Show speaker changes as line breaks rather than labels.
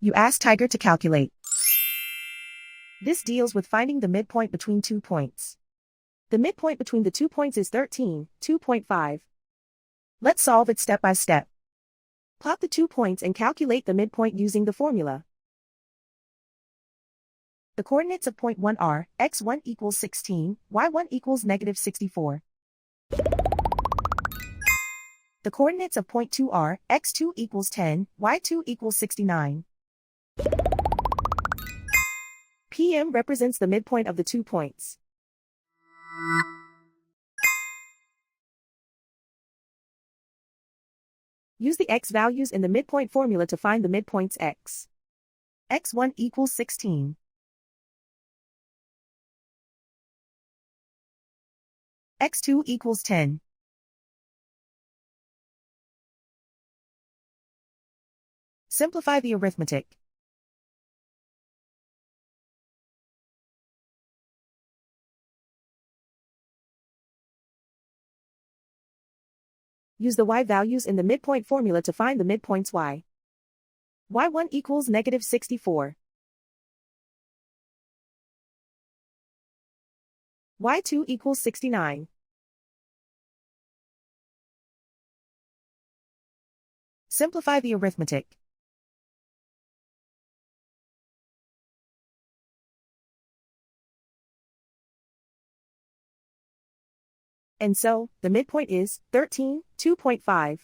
You ask Tiger to calculate. This deals with finding the midpoint between 2 points. The midpoint between the 2 points is 13, 2.5. Let's solve it step by step. Plot the 2 points and calculate the midpoint using the formula. The coordinates of point 1 are, x1 equals 16, y1 equals negative 64. The coordinates of point 2 are, x2 equals 10, y2 equals 69. PM represents the midpoint of the 2 points. Use the x values in the midpoint formula to find the midpoints x. x1 equals 16. x2 equals 10. Simplify the arithmetic. Use the y values in the midpoint formula to find the midpoints y. y1 equals negative 64. y2 equals 69. Simplify the arithmetic. And so, the midpoint is 13, 2.5.